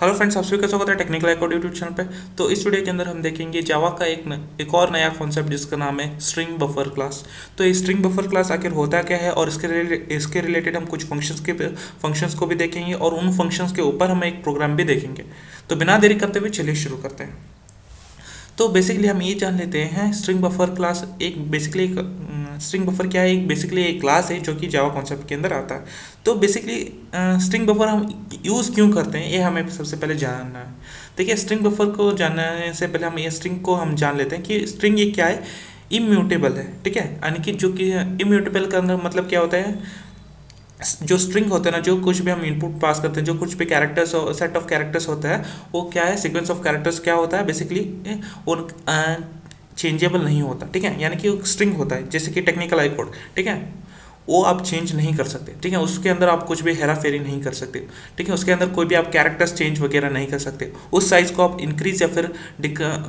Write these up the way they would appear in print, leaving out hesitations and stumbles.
Hello friends, आप सभी का स्वागत है technical I code YouTube channel पे। तो इस वीडियो के अंदर हम देखेंगे जावा का एक और नया कॉन्सेप्ट जिसका नाम है स्ट्रिंग बफर क्लास। तो ये स्ट्रिंग बफर क्लास आखिर होता क्या है और इसके रिलेटेड हम कुछ फंक्शंस को भी देखेंगे और उन फंक्शंस के ऊपर हम एक प्रोग्राम भी देखेंगे। तो बिना देरी करते हुए चलिए शुरू करते हैं। तो बेसिकली हम ये जान लेते हैं string buffer class string buffer क्या है। एक बेसिकली एक क्लास है जो कि जावा कॉन्सेप्ट के अंदर आता है। तो बेसिकली स्ट्रिंग बफर हम यूज़ क्यों करते हैं ये हमें सबसे पहले जानना है। देखिए, स्ट्रिंग बफर को जानने से पहले हम ये स्ट्रिंग को हम जान लेते हैं कि स्ट्रिंग ये क्या है। इम्यूटेबल है, ठीक है। यानी कि जो कि इम्यूटेबल का अंदर मतलब क्या होता है, जो स्ट्रिंग होता है ना, जो कुछ भी हम इनपुट पास करते हैं, जो कुछ भी कैरेक्टर्स सेट ऑफ कैरेक्टर्स होता है, वो क्या है, सीक्वेंस ऑफ कैरेक्टर्स क्या होता है बेसिकली, वो चेंजेबल नहीं होता, ठीक है। यानी कि वो स्ट्रिंग होता है, जैसे कि टेक्निकल आई कोड, ठीक है, वो आप चेंज नहीं कर सकते, ठीक है। उसके अंदर आप कुछ भी हेरा फेरी नहीं कर सकते, ठीक है। उसके अंदर कोई भी आप कैरेक्टर्स चेंज वगैरह नहीं कर सकते। उस साइज़ को आप इंक्रीज या फिर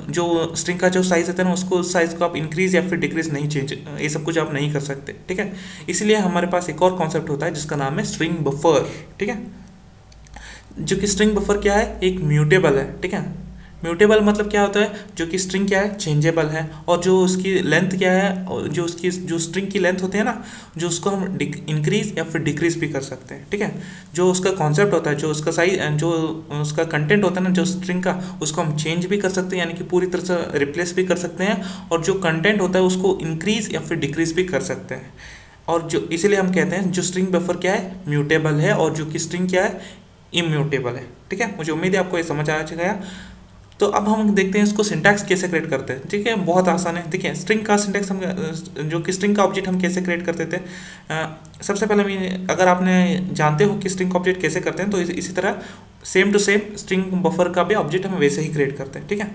जो स्ट्रिंग का जो साइज़ होता है ना, उसको उस साइज़ को आप इंक्रीज या फिर डिक्रीज नहीं, चेंज ये सब कुछ आप नहीं कर सकते, ठीक है। इसलिए हमारे पास एक और कॉन्सेप्ट होता है जिसका नाम है स्ट्रिंग बफर, ठीक है। जो कि स्ट्रिंग बफर क्या है, एक म्यूटेबल है, ठीक है। म्यूटेबल मतलब क्या होता है, जो कि स्ट्रिंग क्या है, चेंजेबल है, और जो उसकी लेंथ क्या है, और जो उसकी जो स्ट्रिंग की लेंथ होती है ना, जो उसको हम इंक्रीज या फिर डिक्रीज भी कर सकते हैं, ठीक है। जो उसका कॉन्सेप्ट होता है, जो उसका साइज, जो उसका कंटेंट होता है ना, जो स्ट्रिंग का, उसको हम चेंज भी कर सकते हैं, यानी कि पूरी तरह से रिप्लेस भी कर सकते हैं, और जो कंटेंट होता है उसको इंक्रीज या फिर डिक्रीज भी कर सकते हैं। और जो इसीलिए हम कहते हैं जो स्ट्रिंग बफर क्या है, म्यूटेबल है, और जो कि स्ट्रिंग क्या है, इम्यूटेबल है, ठीक है। मुझे उम्मीद है आपको ये समझ आ गया। तो अब हम देखते हैं इसको सिंटैक्स कैसे क्रिएट करते हैं, ठीक है। बहुत आसान है। देखिए, स्ट्रिंग का सिंटैक्स हम जो कि स्ट्रिंग का ऑब्जेक्ट हम कैसे क्रिएट करते थे। सबसे पहले मैं, अगर आपने जानते हो कि स्ट्रिंग का ऑब्जेक्ट कैसे करते हैं, तो इसी तरह same to same string buffer का भी ऑब्जेक्ट हम वैसे ही क्रिएट करते हैं, ठीक है।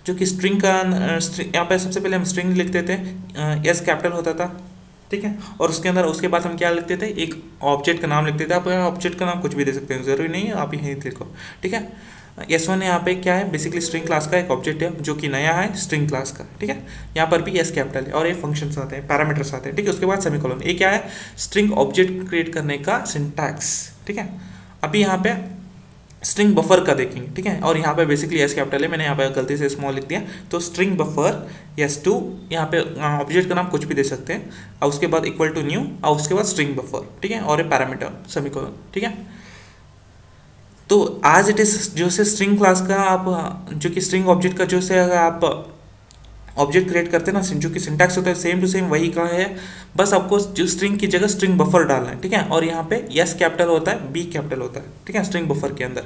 जो कि स्ट्रिंग का यहाँ पे सबसे पहले हम स्ट्रिंग लिख देते हैं, एस कैपिटल होता था, ठीक है। और उसके अंदर उसके बाद हम क्या लिखते थे, एक ऑब्जेक्ट का नाम लिखते थे। आप ऑब्जेक्ट का नाम कुछ भी दे सकते हैं, जरूरी नहीं है आप यही लिखो, ठीक है। एस वन यहाँ पे क्या है, बेसिकली स्ट्रिंग क्लास का एक ऑब्जेक्ट है जो कि नया है स्ट्रिंग क्लास का, ठीक है। यहाँ पर भी एस कैपिटल है, और ये फंक्शंस आते हैं, पैरामीटर्स आते हैं, ठीक है। उसके बाद सेमीकोलन। ये क्या है, स्ट्रिंग ऑब्जेक्ट क्रिएट करने का सिंटैक्स, ठीक है। अभी यहाँ पे स्ट्रिंग बफर का देखेंगे, ठीक है। और यहाँ पे बेसिकली एस कैपिटल है, मैंने यहाँ पे गलती से स्मॉल लिख दिया। तो स्ट्रिंग बफर एस टू, यहाँ पे ऑब्जेक्ट का नाम कुछ भी दे सकते हैं, और उसके बाद इक्वल टू न्यू, और उसके बाद स्ट्रिंग बफर, ठीक है, और ये पैरामीटर सेमीकोलन, ठीक है। तो आज इट इज जो से स्ट्रिंग क्लास का आप, जो कि स्ट्रिंग ऑब्जेक्ट का जो से अगर आप ऑब्जेक्ट क्रिएट करते हैं ना, जो कि सिंटैक्स होता है सेम टू सेम वही का है। बस आपको जो स्ट्रिंग की जगह स्ट्रिंग बफर डालना है, ठीक है। और यहाँ पे एस कैपिटल होता है, बी कैपिटल होता है, ठीक है, स्ट्रिंग बफर के अंदर,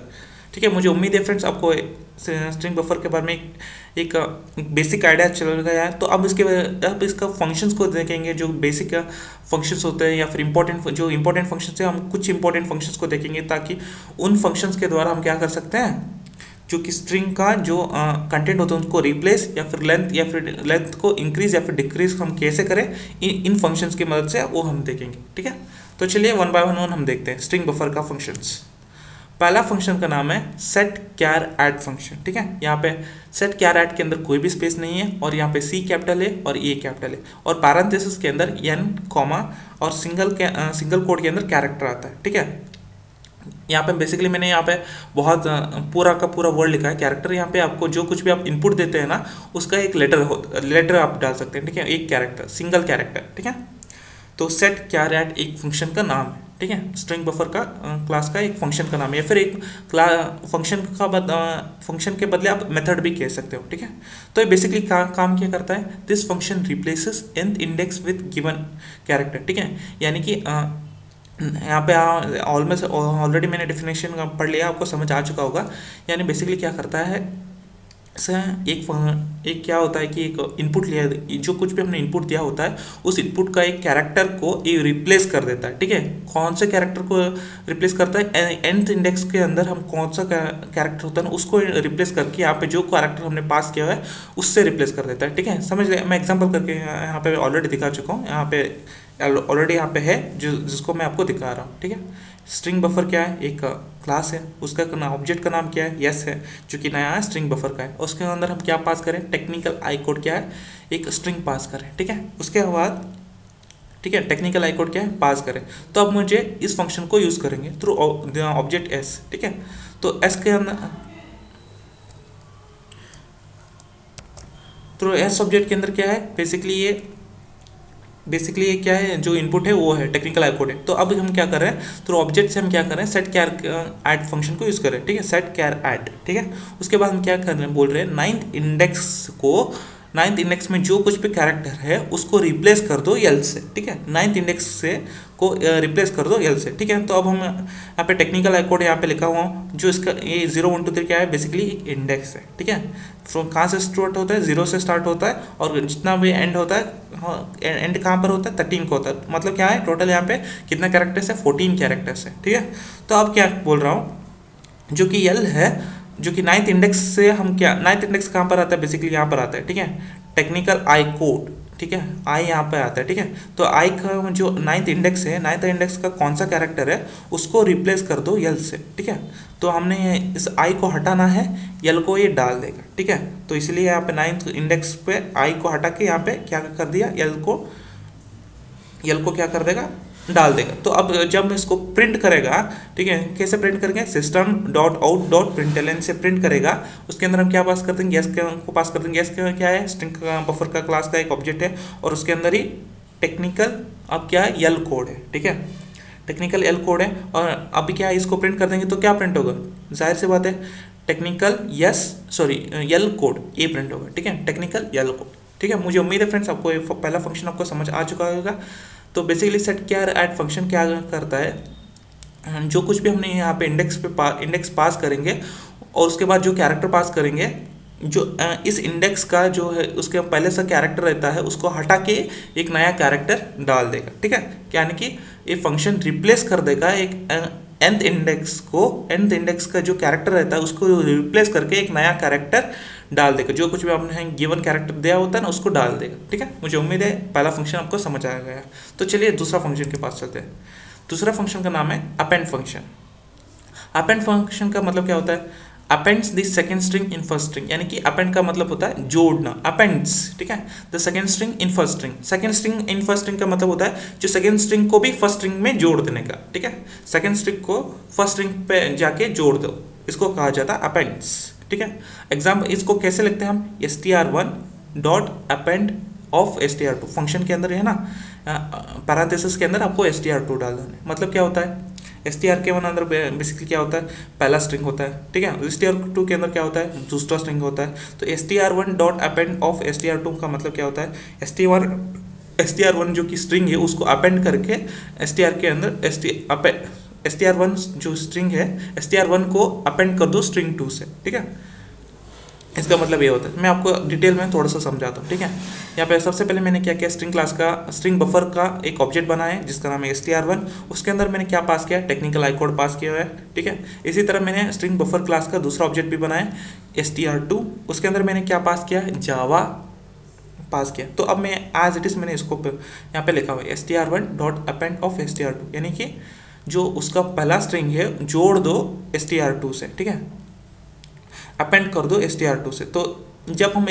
ठीक है। मुझे उम्मीद है फ्रेंड्स आपको स्ट्रिंग बफर के बारे में एक बेसिक आइडिया चल गया है। तो अब इसका फंक्शंस को देखेंगे, जो बेसिक फंक्शंस होते हैं, या फिर इंपॉर्टेंट फंक्शंस है, हम कुछ इंपॉर्टेंट फंक्शंस को देखेंगे, ताकि उन फंक्शंस के द्वारा हम क्या कर सकते हैं, जो कि स्ट्रिंग का जो कंटेंट होता है उसको रिप्लेस या फिर लेंथ को इंक्रीज या फिर डिक्रीज हम कैसे करें, इन फंक्शंस की मदद से वो हम देखेंगे, ठीक है। तो चलिए वन बाय वन हम देखते हैं स्ट्रिंग बफर का फंक्शंस। पहला फंक्शन का नाम है सेट कैर ऐड फंक्शन, ठीक है। यहाँ पे सेट कैर ऐड के अंदर कोई भी स्पेस नहीं है, और यहाँ पे सी कैपिटल है और ए कैपिटल है, और पैरेंथेसिस के अंदर एन कॉमा और सिंगल कोड के अंदर कैरेक्टर आता है, ठीक है। यहाँ पे बेसिकली मैंने यहाँ पे बहुत पूरा का पूरा वर्ड लिखा है कैरेक्टर। यहाँ पे आपको जो कुछ भी आप इनपुट देते हैं ना, उसका एक लेटर आप डाल सकते हैं, ठीक है, एक कैरेक्टर, सिंगल कैरेक्टर, ठीक है। तो सेट कैर ऐड एक फंक्शन का नाम है, ठीक है। स्ट्रिंग बफर का क्लास का एक फंक्शन का नाम है, या फिर एक फंक्शन के बदले आप मेथड भी कह सकते हो, ठीक है। तो ये बेसिकली काम क्या करता है, this function replaces nth index with given character, ठीक है। यानी कि यहाँ पे ऑलमोस्ट ऑलरेडी मैंने डेफिनेशन पढ़ लिया, आपको समझ आ चुका होगा। यानी बेसिकली क्या करता है, एक क्या होता है कि एक इनपुट लिया, जो कुछ भी हमने इनपुट दिया होता है, उस इनपुट का एक कैरेक्टर को ये रिप्लेस कर देता है, ठीक है। कौन से कैरेक्टर को रिप्लेस करता है, nth इंडेक्स के अंदर हम कौन सा कैरेक्टर होता है ना, उसको रिप्लेस करके यहाँ पे जो कैरेक्टर हमने पास किया है उससे रिप्लेस कर देता है, ठीक है। समझ ले, मैं एग्जाम्पल करके यहाँ पे ऑलरेडी दिखा चुका हूँ, यहाँ पे ऑलरेडी यहाँ पे है जिसको मैं आपको दिखा रहा हूँ, ठीक है। स्ट्रिंग बफर क्या है, एक क्लास है, उसका ऑब्जेक्ट का नाम क्या है, यस है, जो कि नया है स्ट्रिंग बफर का है। उसके अंदर हम क्या पास करें, टेक्निकल आई कोड क्या है, एक स्ट्रिंग पास करें, ठीक है। उसके बाद ठीक है, टेक्निकल आई कोड क्या है, पास करें। तो अब मुझे इस फंक्शन को यूज़ करेंगे थ्रू ऑब्जेक्ट एस, ठीक है। तो एस के अंदर, तो एस ऑब्जेक्ट के अंदर क्या है, बेसिकली ये क्या है, जो इनपुट है वो है टेक्निकल आई कोड है। तो अब हम क्या कर रहे हैं, तो ऑब्जेक्ट से हम क्या कर रहे हैं, सेट कैर ऐड फंक्शन को यूज़ कर रहे हैं, ठीक है, सेट कैर ऐड, ठीक है। उसके बाद हम क्या कर रहे हैं, बोल रहे हैं नाइन्थ इंडेक्स में जो कुछ भी कैरेक्टर है उसको रिप्लेस कर दो यल से, ठीक है, नाइन्थ इंडेक्स से को रिप्लेस कर दो यल से, ठीक है। तो अब हम यहाँ पे टेक्निकल आई कोड यहाँ पे लिखा हुआ हूँ, जो इसका ये 0 1 2 3 क्या है, बेसिकली एक इंडेक्स है, ठीक है। फ्रॉम कहाँ से स्टार्ट होता है, 0 से स्टार्ट होता है, और जितना भी एंड होता है, हाँ, एंड कहाँ पर होता है, 13 को होता है। मतलब क्या है, टोटल यहाँ पे कितना कैरेक्टर्स है, 14 कैरेक्टर्स है, ठीक है। तो अब क्या बोल रहा हूँ, जो कि यल है, जो कि नाइन्थ इंडेक्स से हम क्या, नाइन्थ इंडेक्स कहाँ पर आता है, बेसिकली यहाँ पर आता है, ठीक है, टेक्निकल आई कोड, ठीक है, आई यहाँ पे आता है, ठीक है। तो आई का जो नाइन्थ इंडेक्स है, नाइन्थ इंडेक्स का कौन सा कैरेक्टर है उसको रिप्लेस कर दो यल से, ठीक है। तो हमने इस आई को हटाना है, यल को ये डाल देगा, ठीक है। तो इसलिए यहाँ पे नाइन्थ इंडेक्स पे आई को हटा के यहाँ पे क्या कर दिया, यल को क्या कर देगा, डाल देगा। तो अब जब इसको प्रिंट करेगा, ठीक है, कैसे प्रिंट करेंगे, system dot out dot println से प्रिंट करेगा। उसके अंदर हम क्या पास कर देंगे, एस को पास कर देंगे। एस क्या है, स्ट्रिंग बफर का क्लास का एक ऑब्जेक्ट है, और उसके अंदर ही टेक्निकल अब क्या है, यल कोड है, ठीक है, टेक्निकल यल कोड है। और अभी क्या है, इसको प्रिंट कर देंगे तो क्या प्रिंट होगा, जाहिर सी बात है, टेक्निकल यल कोड ये प्रिंट होगा, ठीक है, टेक्निकल यल कोड, ठीक है। मुझे उम्मीद है फ्रेंड्स आपको ये पहला फंक्शन आपको समझ आ चुका होगा। तो बेसिकली सेट क्या ऐड फंक्शन क्या करता है, जो कुछ भी हमने यहाँ पे इंडेक्स पास करेंगे, और उसके बाद जो कैरेक्टर पास करेंगे, जो इस इंडेक्स का जो है उसके पहले से कैरेक्टर रहता है उसको हटा के एक नया कैरेक्टर डाल देगा, ठीक है। यानी कि ये फंक्शन रिप्लेस कर देगा एक nth इंडेक्स का जो कैरेक्टर रहता है उसको रिप्लेस करके एक नया कैरेक्टर डाल देगा, जो कुछ भी आपने गिवन कैरेक्टर दिया होता है ना उसको डाल देगा, ठीक है। मुझे उम्मीद है पहला फंक्शन आपको समझ आ गया। तो चलिए दूसरा फंक्शन के पास चलते हैं। दूसरा फंक्शन का नाम है अपेंड फंक्शन। अपेंड फंक्शन का मतलब क्या होता है, happens the second string in first string, यानी कि अपेंड का मतलब होता है जोड़ना, अपेंड्स, ठीक है, the second string in first string. Second string in first string का मतलब होता है जो सेकंड स्ट्रिंग को भी फर्स्ट स्ट्रिंग में जोड़ देने का, ठीक है, सेकंड स्ट्रिंग को फर्स्ट स्ट्रिंग पे जाके जोड़ दो, इसको कहा जाता है अपेंड्स, ठीक है। एग्जाम्पल इसको कैसे लिखते हैं हम, str1 dot append of str2, function के अंदर है ना, पैरेंथेसिस के अंदर आपको str2 डाल देना है। मतलब क्या होता है, str1 अंदर बेसिकली क्या होता है, पहला स्ट्रिंग होता है, ठीक है, str2 के अंदर क्या होता है, दूसरा स्ट्रिंग होता है। तो str1 dot append of str2 का मतलब क्या होता है, str1 जो कि स्ट्रिंग है उसको अपेंड करके str के अंदर str1 जो स्ट्रिंग है str1 को अपेंड कर दो स्ट्रिंग 2 से, ठीक है। इसका मतलब ये होता है, मैं आपको डिटेल में थोड़ा सा समझाता हूँ, ठीक है। यहाँ पे सबसे पहले मैंने क्या किया, स्ट्रिंग बफर का एक ऑब्जेक्ट बनाया है जिसका नाम है str1। उसके अंदर मैंने क्या पास किया, टेक्निकल आई कोड पास किया हुआ है, ठीक है। इसी तरह मैंने स्ट्रिंग बफर क्लास का दूसरा ऑब्जेक्ट भी बनाया str2। उसके अंदर मैंने क्या पास किया, जावा पास किया। तो अब मैं एज इट इज मैंने इसको यहाँ पे लिखा हुआ है str1 dot append of str2, यानी कि जो उसका पहला स्ट्रिंग है जोड़ दो str2 से, ठीक है, अपेंड कर दो str2 से। तो जब हम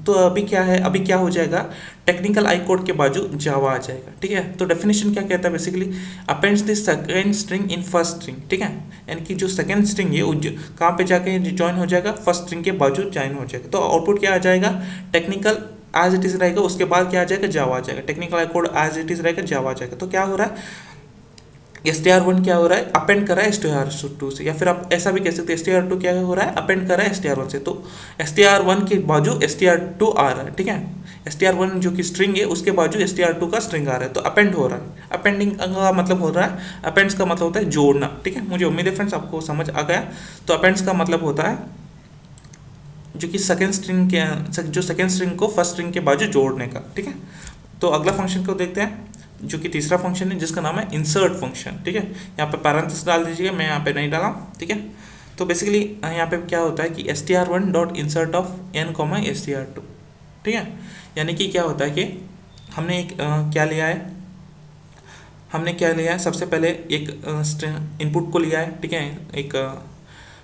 तो अभी क्या है, अभी क्या हो जाएगा, टेक्निकल आई कोड के बाजू जावा आ जाएगा, ठीक है। तो डेफिनेशन क्या कहता है, basically happens the second string in first string, ठीक है, यानी कि जो सेकंड स्ट्रिंग है वो कहाँ पे जाके ज्वाइन हो जाएगा, फर्स्ट स्ट्रिंग के बाजू ज्वाइन हो जाएगा। तो आउटपुट क्या आ जाएगा, टेक्निकल एज इट इज रहेगा, उसके बाद क्या आ जाएगा, जावा आ जाएगा, technical I code as it is रहेगा, जावा आ जाएगा। तो क्या हो रहा है, str1 क्या हो रहा है, अपेंड कर रहा है str2 से, या फिर आप ऐसा भी कह सकते हैं str2 क्या हो रहा है, अपेंड कर रहा है str1 से। तो str1 के बाजू str2 आ रहा है, ठीक है, str1 जो कि स्ट्रिंग है उसके बाजू str2 का स्ट्रिंग आ रहा है, तो अपेंड हो रहा है। अपेंडिंग का मतलब हो रहा है, अपेंड्स का मतलब होता है जोड़ना, ठीक है। मुझे उम्मीद है फ्रेंड्स आपको समझ आ गया। तो अपेंड्स का मतलब होता है जो कि सेकेंड स्ट्रिंग के जो सेकेंड स्ट्रिंग को फर्स्ट स्ट्रिंग के बाजू जोड़ने का, ठीक है। तो अगला फंक्शन को देखते हैं, जो कि तीसरा फंक्शन है जिसका नाम है इंसर्ट फंक्शन, ठीक है। यहाँ पे पैरेंथेसिस डाल दीजिएगा, मैं यहाँ पे नहीं डाला, ठीक है। तो बेसिकली यहाँ पे क्या होता है कि str1 dot insert of n str2, ठीक है। यानी कि क्या होता है कि हमने एक क्या लिया है, सबसे पहले एक इनपुट को लिया है, ठीक है, एक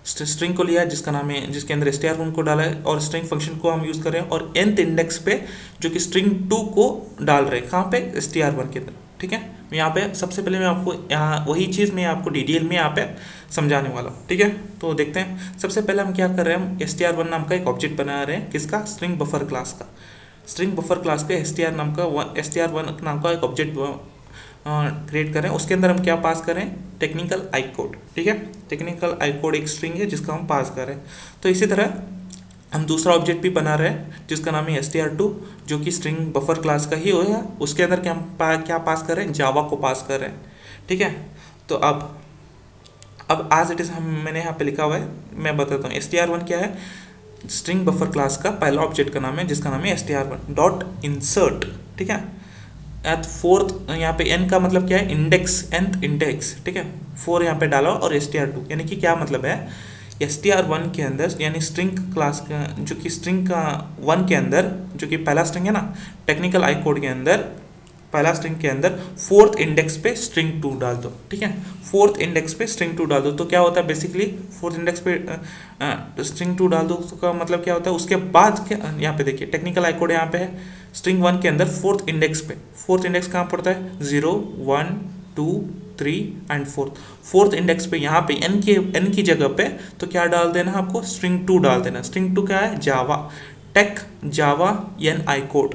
स्ट्रिंग को लिया जिसका नाम है, जिसके अंदर str1 को डाला है, और स्ट्रिंग फंक्शन को हम यूज़ कर रहे हैं, और nth इंडेक्स पे जो कि string 2 को डाल रहे हैं, कहाँ पे, str1 के अंदर। ठीक है, यहाँ पे सबसे पहले मैं आपको यहाँ वही चीज़ मैं आपको DDL में यहाँ पे समझाने वाला हूँ। ठीक है, तो देखते हैं। सबसे पहले हम क्या कर रहे हैं, हम str1 नाम का एक ऑब्जेक्ट बना रहे हैं, किसका, स्ट्रिंग बफर क्लास का। स्ट्रिंग बफर क्लास पे str1 नाम का एक ऑब्जेक्ट क्रिएट करें। उसके अंदर हम क्या पास करें, टेक्निकल आई कोड। ठीक है, टेक्निकल आई कोड एक स्ट्रिंग है जिसका हम पास करें। तो इसी तरह हम दूसरा ऑब्जेक्ट भी बना रहे हैं जिसका नाम है str2, जो कि स्ट्रिंग बफर क्लास का ही है। उसके अंदर क्या हम क्या पास कर रहे हैं, जावा को पास कर रहे हैं। ठीक है, तो अब आज इट इज़ हम मैंने यहाँ पे लिखा हुआ है, मैं बताता हूँ। str1 क्या है, स्ट्रिंग बफर क्लास का पहला ऑब्जेक्ट का नाम है जिसका नाम है str1 डॉट इंसर्ट। ठीक है, एट फोर्थ, यहाँ पे n का मतलब क्या है, इंडेक्स, nth इंडेक्स। ठीक है, 4 यहाँ पे डाला और str2, यानी कि क्या मतलब है, str1 के अंदर, यानी स्ट्रिंग क्लास का जो कि स्ट्रिंग का 1 के अंदर, जो कि पहला स्ट्रिंग है ना, टेक्निकल आई कोड के अंदर पहला स्ट्रिंग के अंदर 4th इंडेक्स पे स्ट्रिंग 2 डाल दो। ठीक है, 4th इंडेक्स पे स्ट्रिंग 2 डाल दो, तो क्या होता है बेसिकली, 4th इंडेक्स पे स्ट्रिंग 2 डाल दो, तो का मतलब क्या होता है, उसके बाद क्या, यहाँ पे देखिए टेक्निकल आई कोड यहाँ पे है, स्ट्रिंग 1 के अंदर 4th इंडेक्स पे, 4th इंडेक्स कहाँ पड़ता है, 0 1 2 3 एंड 4th इंडेक्स पे, यहाँ पे n की जगह पे तो क्या डाल देना है आपको, स्ट्रिंग 2 डाल देना। स्ट्रिंग 2 क्या है, जावा, टेक जावा n आई कोड।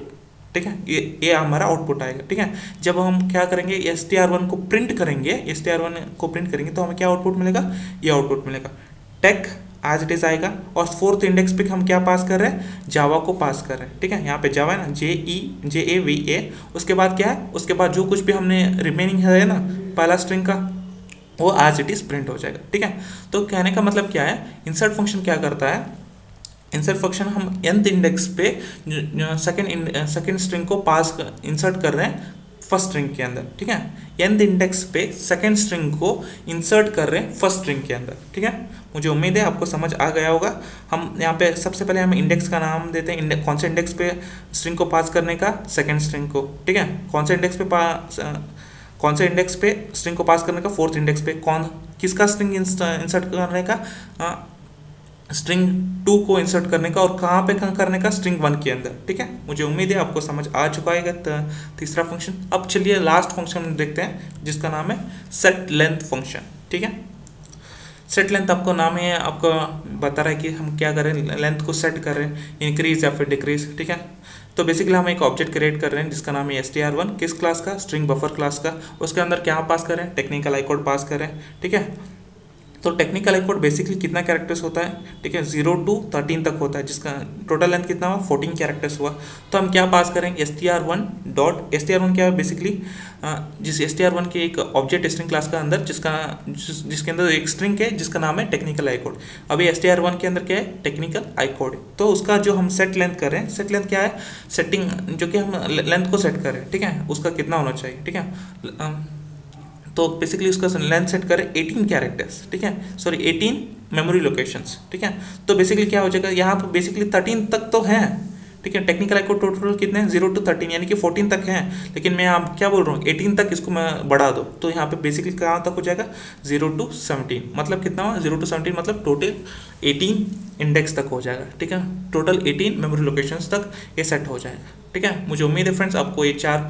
ठीक है, ये हमारा आउटपुट आएगा। ठीक है, जब हम क्या करेंगे, str1 को प्रिंट करेंगे, str1 को प्रिंट करेंगे तो हमें क्या आउटपुट मिलेगा, ये आउटपुट मिलेगा, टेक एज इट इज आएगा। और 4th इंडेक्स पे हम क्या पास कर रहे हैं, जावा को पास कर रहे हैं। ठीक है, यहाँ पे जावा है ना, JAVA। उसके बाद क्या है, उसके बाद जो कुछ भी हमने रिमेनिंग है ना पहला स्ट्रिंग का, वो एज इट इज प्रिंट हो जाएगा। ठीक है, तो कहने का मतलब क्या है, इंसर्ट फंक्शन क्या करता है, इंसर्ट फंक्शन हम nth इंडेक्स पे सेकंड स्ट्रिंग को पास इंसर्ट कर रहे हैं फर्स्ट स्ट्रिंग के अंदर। ठीक है, nth इंडेक्स पे सेकंड स्ट्रिंग को इंसर्ट कर रहे हैं फर्स्ट स्ट्रिंग के अंदर। ठीक है, मुझे उम्मीद है आपको समझ आ गया होगा। हम यहाँ पे सबसे पहले हम इंडेक्स का नाम देते हैं, कौन से इंडेक्स पे स्ट्रिंग को पास करने का, सेकंड स्ट्रिंग को। ठीक है, कौन से इंडेक्स पे कौन से इंडेक्स पे स्ट्रिंग को पास करने का, 4th इंडेक्स पे। कौन किसका स्ट्रिंग इंसर्ट करने का, स्ट्रिंग 2 को इंसर्ट करने का, और कहाँ पे करने का, स्ट्रिंग 1 के अंदर। ठीक है, मुझे उम्मीद है आपको समझ आ चुका है तीसरा फंक्शन। अब चलिए लास्ट फंक्शन देखते हैं जिसका नाम है सेट लेंथ फंक्शन। ठीक है, सेट लेंथ आपको नाम है, आपको बता रहा है कि हम क्या करें, लेंथ को सेट कर रहे हैं, इंक्रीज या फिर डिक्रीज। ठीक है, तो बेसिकली हम एक ऑब्जेक्ट क्रिएट कर रहे हैं जिसका नाम है str1, किस क्लास का, स्ट्रिंग बफर क्लास का। उसके अंदर क्या पास करें, टेक्निकल आई कोड पास करें। ठीक है, तो टेक्निकल आई कोड बेसिकली कितना कैरेक्टर्स होता है, ठीक है, 0 to 13 तक होता है, जिसका टोटल लेंथ कितना हुआ, 14 कैरेक्टर्स हुआ। तो हम क्या पास करेंगे, str1 डॉट, str1 क्या है बेसिकली, जिस str1 के एक ऑब्जेक्ट स्ट्रिंग क्लास का अंदर जिसके अंदर एक स्ट्रिंग है जिसका नाम है टेक्निकल आई कोड। अभी str1 के अंदर क्या है, टेक्निकल आई कोड। तो उसका जो हम सेट लेंथ कर रहे हैं, सेट लेंथ क्या है, सेटिंग जो कि हम लेंथ को सेट कर रहे हैं। ठीक है, उसका कितना होना चाहिए। ठीक है, तो बेसिकली उसका लेंथ सेट करें 18 कैरेक्टर्स। ठीक है, सॉरी 18 मेमोरी लोकेशंस। ठीक है, तो बेसिकली क्या हो जाएगा, यहाँ पर बेसिकली 13 तक तो है। ठीक है, टेक्निकल आई कोड टोटल कितने हैं, 0 to 13, यानी कि 14 तक हैं, लेकिन मैं आप क्या बोल रहा हूँ, 18 तक इसको मैं बढ़ा दो, तो यहाँ पे बेसिकली कहाँ तक हो जाएगा, 0 to 17। मतलब कितना हुआ, 0 to 17 मतलब टोटल 18 इंडेक्स तक हो जाएगा। ठीक है, टोटल 18 मेमोरी लोकेशंस तक ये सेट हो जाएगा। ठीक है, मुझे उम्मीद है फ्रेंड्स आपको ये 4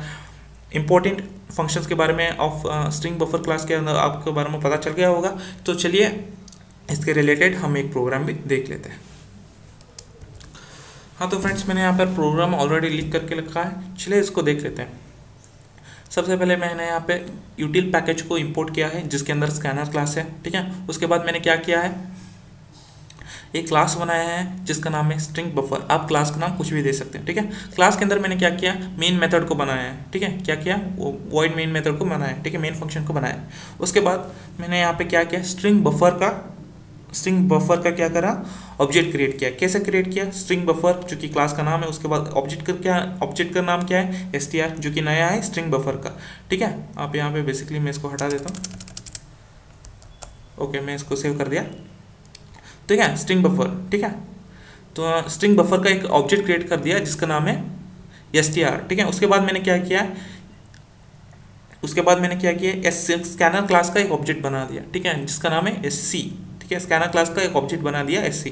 इंपॉर्टेंट फंक्शंस के बारे में ऑफ स्ट्रिंग बफर क्लास के अंदर आपके बारे में पता चल गया होगा। तो चलिए इसके रिलेटेड हम एक प्रोग्राम भी देख लेते हैं। हाँ, तो फ्रेंड्स मैंने यहाँ पर प्रोग्राम ऑलरेडी लिख करके लिखा है, चलिए इसको देख लेते हैं। सबसे पहले मैंने यहाँ पे यूटिल पैकेज को इंपोर्ट किया है जिसके अंदर स्कैनर क्लास है। ठीक है, उसके बाद मैंने क्या किया है, एक क्लास बनाया है जिसका नाम है स्ट्रिंग बफर। आप क्लास का नाम कुछ भी दे सकते हैं। ठीक है, क्लास के अंदर मैंने क्या किया, मेन मेथड को बनाया है। ठीक है, क्या किया, वॉइड मेन मेथड को बनाया। ठीक है, मेन फंक्शन को बनाया। उसके बाद मैंने यहाँ पे क्या किया, स्ट्रिंग बफर का क्या करा, ऑब्जेक्ट क्रिएट किया। कैसे क्रिएट किया, स्ट्रिंग बफर जो कि क्लास का नाम है, उसके बाद ऑब्जेक्ट का नाम क्या है, str, जो कि नया है स्ट्रिंग बफर का। ठीक है, आप यहाँ पे बेसिकली मैं इसको हटा देता हूँ। ओके, मैं इसको सेव कर दिया। ठीक है, स्ट्रिंग बफर। ठीक है, तो स्ट्रिंग बफर का एक ऑब्जेक्ट क्रिएट कर दिया जिसका नाम है str। ठीक है, उसके बाद मैंने क्या किया, स्कैनर क्लास का एक ऑब्जेक्ट बना दिया। ठीक है, जिसका नाम है sc। ठीक है, स्कैनर क्लास का एक ऑब्जेक्ट बना दिया SC।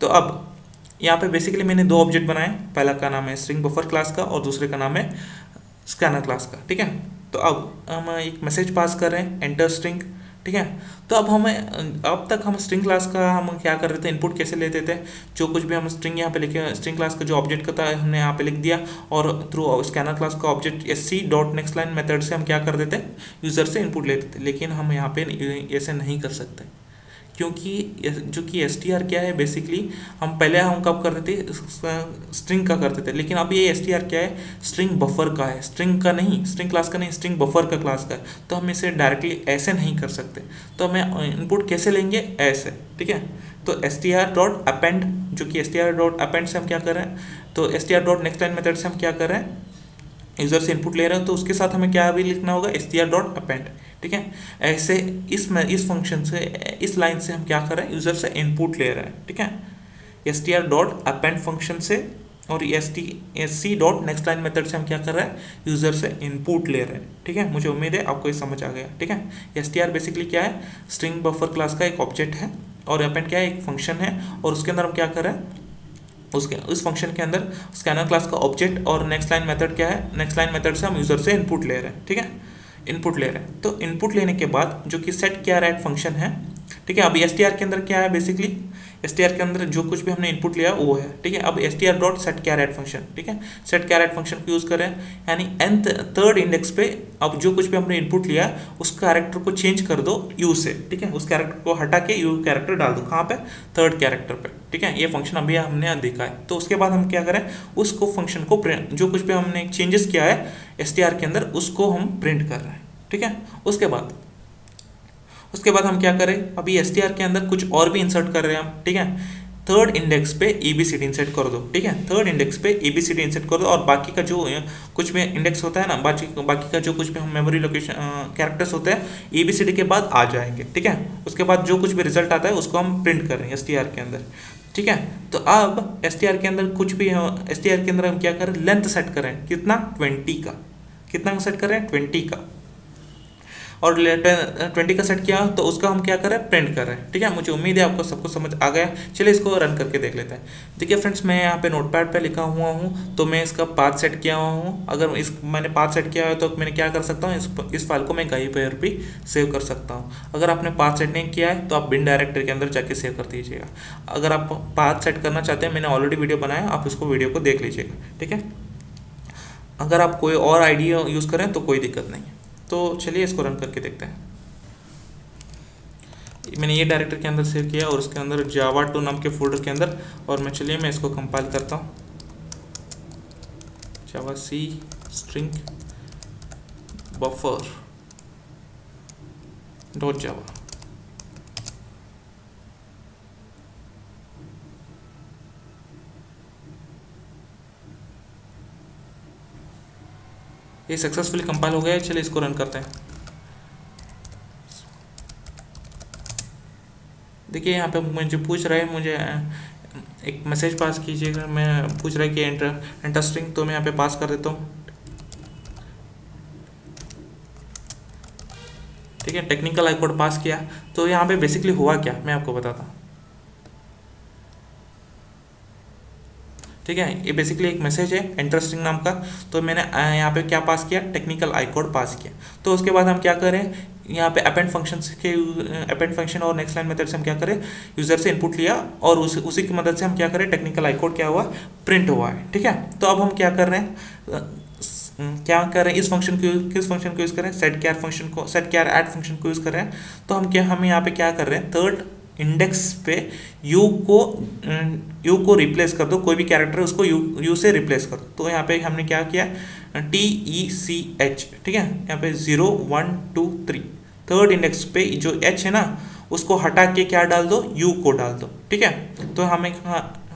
तो अब यहाँ पे बेसिकली मैंने दो ऑब्जेक्ट बनाए, पहला का नाम है स्ट्रिंग बफर क्लास का और दूसरे का नाम है स्कैनर क्लास का, ठीक है। तो अब हम एक मैसेज पास कर रहे हैं एंटर स्ट्रिंग, ठीक है। तो अब अब तक हम स्ट्रिंग क्लास का हम क्या कर रहे थे, इनपुट कैसे लेते थे, जो कुछ भी हम स्ट्रिंग यहाँ पे लिखे, स्ट्रिंग क्लास का जो ऑब्जेक्ट का था हमने यहाँ पे लिख दिया, और थ्रू स्कैनर क्लास का object SC dot next line method से हम क्या कर देते, यूज़र से इनपुट लेते थे। लेकिन हम यहाँ पे ऐसे नहीं कर सकते, क्योंकि जो कि STR क्या है बेसिकली, हम कब करते थे, स्ट्रिंग का करते थे, लेकिन अब ये STR क्या है, स्ट्रिंग बफर का है, स्ट्रिंग का नहीं, स्ट्रिंग क्लास का नहीं, स्ट्रिंग बफर का क्लास का है। तो हम इसे डायरेक्टली ऐसे नहीं कर सकते, तो हमें इनपुट कैसे लेंगे, ऐसे, ठीक है। तो STR डॉट अपेंड, जो कि STR डॉट अपेंड से हम क्या कर रहे हैं, तो STR dot next line method से हम क्या कर रहे हैं, यूज़र से इनपुट ले रहे हैं, तो उसके साथ हमें क्या भी लिखना होगा, STR डॉट अपेंड, ठीक है। ऐसे इस फंक्शन से, इस लाइन से हम क्या कर रहे हैं, यूज़र से इनपुट ले रहे हैं, ठीक है, STR डॉट अपेंड फंक्शन से, और SC dot next line method से हम क्या कर रहे हैं, यूज़र से इनपुट ले रहे हैं, ठीक है। मुझे उम्मीद है आपको ये समझ आ गया, ठीक है। STR बेसिकली क्या है, स्ट्रिंग बफर क्लास का एक ऑब्जेक्ट है, और अपेंड क्या है, एक फंक्शन है, और उसके अंदर हम क्या कर रहे हैं, उस फंक्शन के अंदर स्कैनर क्लास का ऑब्जेक्ट, और नेक्स्ट लाइन मेथड क्या है, नेक्स्ट लाइन मेथड से हम यूज़र से इनपुट ले रहे हैं, ठीक है, इनपुट ले रहे हैं। तो इनपुट लेने के बाद जो कि सेट क्या रैट फंक्शन है, ठीक है। अब STR के अंदर क्या है, बेसिकली STR के अंदर जो कुछ भी हमने इनपुट लिया वो है, ठीक है। अब STR डॉट सेट क्या रैट फंक्शन, ठीक है, सेट क्या रैट फंक्शन को यूज़ करें, यानी nth थर्ड इंडेक्स पे अब जो कुछ भी हमने इनपुट लिया उस कैरेक्टर को चेंज कर दो U से, ठीक है, उस कैरेक्टर को हटा के U कैरेक्टर डाल दो, कहाँ पे, थर्ड कैरेक्टर पे, ठीक है। ये फंक्शन अभी हमने देखा है। तो उसके बाद हम क्या करें, उसको फंक्शन को प्रिंट, जो कुछ भी हमने चेंजेस किया है STR के अंदर उसको हम प्रिंट कर रहे हैं, ठीक है। उसके बाद हम क्या करें, अभी STR के अंदर कुछ और भी इंसर्ट कर रहे हैं हम, ठीक है। थर्ड इंडेक्स पे ABCD इंसर्ट कर दो, ठीक है, थर्ड इंडेक्स पे ABCD इंसर्ट कर दो, और बाकी का जो कुछ भी इंडेक्स होता है ना, बाकी का जो कुछ भी हम मेमोरी लोकेशन कैरेक्टर्स होते हैं ABCD के बाद आ जाएंगे, ठीक है। उसके बाद जो कुछ भी रिजल्ट आता है उसको हम प्रिंट कर रहे हैं STR के अंदर, ठीक है। तो अब STR के अंदर STR के अंदर हम क्या करें, लेंथ सेट करें, कितना, 20 का, कितना सेट करें, 20 का, और 20 का सेट किया, तो उसका हम क्या कर रहे हैं, प्रिंट कर रहे हैं, ठीक है। मुझे उम्मीद है आपको सबको समझ आ गया। चलिए इसको रन करके देख लेते हैं। देखिए फ्रेंड्स, मैं यहाँ पे नोटपैड पे लिखा हुआ हूँ, तो मैं इसका पाथ सेट किया हुआ हूँ। अगर मैंने पाथ सेट किया है तो मैंने क्या कर सकता हूँ, इस फाइल को मैं कहीं पर भी सेव कर सकता हूँ। अगर आपने पाथ सेट नहीं किया है तो आप बिन डायरेक्टरी के अंदर जाके सेव कर दीजिएगा। अगर आप पाथ सेट करना चाहते हैं, मैंने ऑलरेडी वीडियो बनाया, आप उसको वीडियो को देख लीजिएगा, ठीक है। अगर आप कोई और आईडी यूज़ करें तो कोई दिक्कत नहीं है। तो चलिए इसको रन करके देखते हैं। मैंने ये डायरेक्टर के अंदर सेव किया और उसके अंदर java2 नाम के फोल्डर के अंदर, और मैं इसको कंपाइल करता हूँ, जावा सी स्ट्रिंग बफर डॉट जावा। ये सक्सेसफुली कंपाइल हो गया है। चलिए इसको रन करते हैं। देखिए यहाँ पे मुझे पूछ रहा है, मुझे एक मैसेज पास कीजिएगा, मैं पूछ रहा है कि एंटर स्ट्रिंग, तो मैं यहाँ पे पास कर देता हूँ, ठीक है। टेक्निकल आई कोड पास किया। तो यहाँ पे बेसिकली हुआ क्या, मैं आपको बताता हूँ, ठीक है। ये बेसिकली एक मैसेज है एंटर स्ट्रिंग नाम का। तो मैंने यहाँ पे क्या पास किया, टेक्निकल आई कोड पास किया। तो उसके बाद हम क्या करें, यहाँ पे अपेंड फंक्शन और नेक्स्ट लाइन मेथड से हम क्या करें, यूज़र से इनपुट लिया, और उसी की मदद से हम क्या करें, टेक्निकल आई कोड क्या हुआ, प्रिंट हुआ है, ठीक है। तो अब हम क्या कर रहे हैं, इस फंक्शन को, किस फंक्शन को यूज़ करें, सेट कैर ऐड फंक्शन को यूज़ कर रहे हैं। तो हम यहाँ पे क्या कर रहे हैं, थर्ड इंडेक्स पे यू को रिप्लेस कर दो, कोई भी कैरेक्टर है उसको यू से रिप्लेस कर दो। तो यहाँ पे हमने क्या किया, TECH, ठीक है। यहाँ पे 0 1 2 3 थर्ड इंडेक्स पे जो H है ना, उसको हटा के क्या डाल दो, यू को डाल दो, ठीक है। तो हमें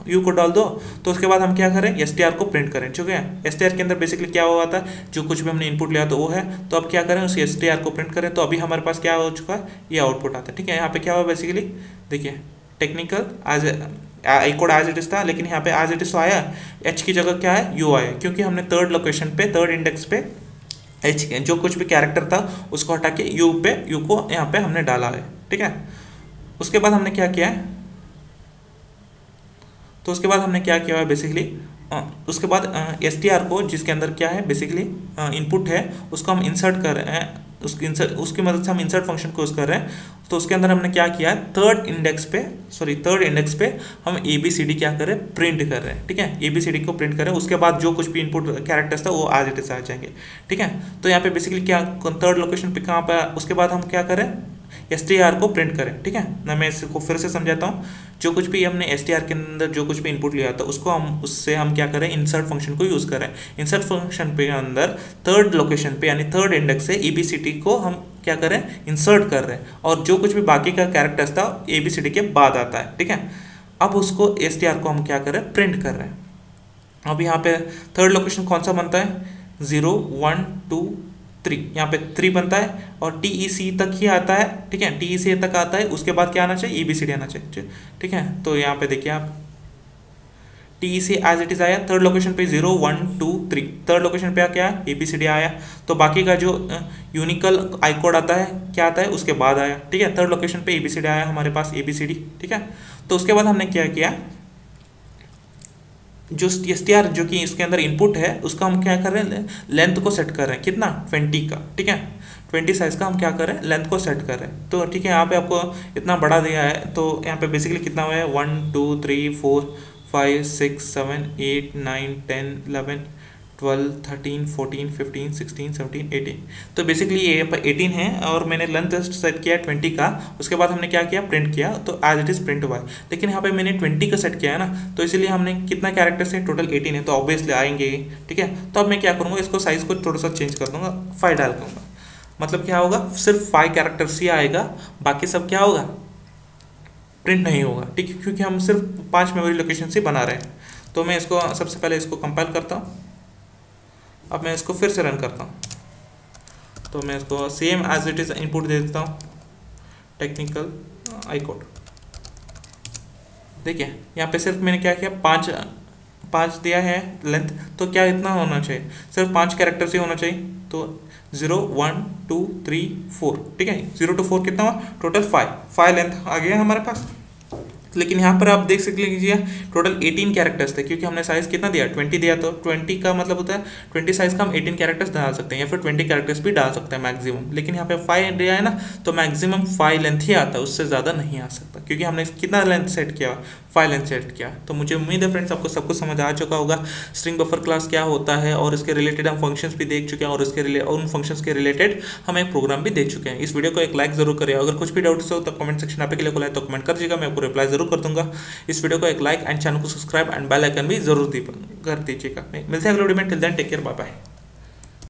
यू को डाल दो। तो उसके बाद हम क्या करें, STR को प्रिंट करें, ठीक है। STR के अंदर बेसिकली क्या हुआ था, जो कुछ भी हमने इनपुट लिया तो वो है। तो अब क्या करें, उस STR को प्रिंट करें। तो अभी हमारे पास क्या हो चुका है, ये आउटपुट आता है, ठीक है। यहाँ पे क्या हुआ बेसिकली, देखिए technical I code as it is था, लेकिन यहाँ पे एज इट इज तो आया, H की जगह क्या है, यू आया, क्योंकि हमने थर्ड लोकेशन पे, थर्ड इंडेक्स पे H जो कुछ भी कैरेक्टर था उसको हटा के यू को यहाँ पे हमने डाला है, ठीक है। उसके बाद हमने क्या किया है, तो उसके बाद हमने क्या किया है बेसिकली, उसके बाद एस टी आर को, जिसके अंदर क्या है बेसिकली इनपुट है, उसको हम इंसर्ट कर रहे हैं, उसकी मदद से हम इंसर्ट फंक्शन को यूज़ कर रहे हैं। तो उसके अंदर हमने क्या किया है, थर्ड इंडेक्स पे हम ए बी सी डी क्या कर रहे हैं, प्रिंट कर रहे हैं। ठीक है, ए बी सी डी को प्रिंट कर रहे हैं, उसके बाद जो कुछ भी इनपुट कैरेक्टर्स था वो आज इट इज आ जाएंगे। ठीक है, तो यहाँ पे बेसिकली क्या थर्ड लोकेशन पे कहाँ पर, उसके बाद हम क्या करें, एस टी आर को प्रिंट करें। ठीक है ना, मैं इसको फिर से समझाता हूँ। जो कुछ भी हमने एस टी आर के अंदर जो कुछ भी इनपुट लिया था उसको हम उससे हम क्या करें, इंसर्ट फंक्शन को यूज़ करें। इंसर्ट फंक्शन पे अंदर थर्ड लोकेशन पे यानी थर्ड इंडेक्स से ए बी सी डी को हम क्या करें, इंसर्ट कर रहे हैं, और जो कुछ भी बाकी का कैरेक्टर्स था ए बी सी डी के बाद आता है। ठीक है, अब उसको एस टी आर को हम क्या कर रहे हैं, प्रिंट कर रहे हैं। अब यहाँ पे थर्ड लोकेशन कौन सा बनता है, 0 1 2 3, यहाँ पे 3 बनता है और टी ई सी तक ही आता है। ठीक है, टी ई सी तक आता है, उसके बाद क्या आना चाहिए, ए बी सी डी आना चाहिए। ठीक है, तो यहाँ पे देखिए आप T E C as it is आया, थर्ड लोकेशन पे 0 1 2 3, थर्ड लोकेशन पे क्या है, ए बी सी डी आया, तो बाकी का जो यूनिकल आई कोड आता है क्या आता है उसके बाद आया। ठीक है, थर्ड लोकेशन पे ए बी सी डी आया हमारे पास, ए बी सी डी। ठीक है, तो उसके बाद हमने क्या किया, जो एस टी आर जो कि इसके अंदर इनपुट है उसका हम क्या कर रहे हैं, लेंथ को सेट कर रहे हैं, कितना 20 का। ठीक है, 20 साइज का हम क्या कर रहे हैं, लेंथ को सेट कर रहे हैं। तो ठीक है, यहाँ पे आपको इतना बड़ा दिया है, तो यहाँ पे बेसिकली कितना हुआ है, 1 2 3 4 5 6 7 8 9 10 11 12 13 14 15 16 17 18, तो बेसिकली ये 18 है और मैंने लेंथ सेट किया 20 का। उसके बाद हमने क्या किया, प्रिंट किया, तो एज इट इज प्रिंट हुआ है। लेकिन यहाँ पे मैंने 20 का सेट किया है ना, तो इसीलिए हमने कितना कैरेक्टर्स है, टोटल 18 है, तो ऑब्वियसली आएंगे। ठीक है, तो अब मैं क्या करूँगा, इसको साइज को थोड़ा सा चेंज कर दूंगा, 5 डाल दूंगा, मतलब क्या होगा, सिर्फ 5 कैरेक्टर्स ही आएगा, बाकी सब क्या होगा, प्रिंट नहीं होगा। ठीक है, क्योंकि हम सिर्फ 5 मेमोरी लोकेशन से बना रहे हैं। तो मैं इसको सबसे पहले इसको कंपाइल करता हूँ, अब मैं इसको फिर से रन करता हूँ, तो मैं इसको same as it is input दे देता हूँ, टेक्निकल आई कोड। देखिए यहाँ पे सिर्फ मैंने क्या किया, 5 दिया है लेंथ, तो क्या इतना होना चाहिए, सिर्फ 5 कैरेक्टर्स ही होना चाहिए, तो 0 1 2 3 4। ठीक है, 0 to 4 कितना हुआ, टोटल 5 लेंथ आ गया हमारे पास। लेकिन यहाँ पर आप देख सकते लीजिए टोटल 18 कैरेक्टर्स थे, क्योंकि हमने साइज कितना दिया, 20 दिया, तो 20 का मतलब होता है 20 साइज का हम 18 कैरेक्टर्स डाल सकते हैं, या फिर 20 कैरेक्टर्स भी डाल सकते हैं मैक्सिमम। लेकिन यहाँ पे 5 दिया है ना, तो मैक्सिमम 5 लेंथ ही आता है, उससे ज़्यादा नहीं आ सकता, क्योंकि हमने कितना लेंथ सेट किया, 5 लेंथ सेट किया। तो मुझे उम्मीद है फ्रेंड्स आपको सब कुछ समझ आ चुका होगा, स्ट्रिंग बफर क्लास क्या होता है, और इसके रिलेटेड हम फंक्शंस भी देख चुके हैं, और इसके उन फंक्शंस के रिलेटेड हम एक प्रोग्राम भी देख चुके हैं। इस वीडियो को एक लाइक जरूर करें, अगर कुछ भी डाउट्स हो तो कमेंट सेक्शन आप के लिए खुला है, तो कमेंट कर दीजिएगा, मैं आपको रिप्लाई जरूर कर दूंगा। इस वीडियो को एक लाइक एंड चैनल को सब्सक्राइब एंड बेल आइकन भी जरूर कर दीजिएगा। मिलते हैं अगले वीडियो में, till then take care, bye bye.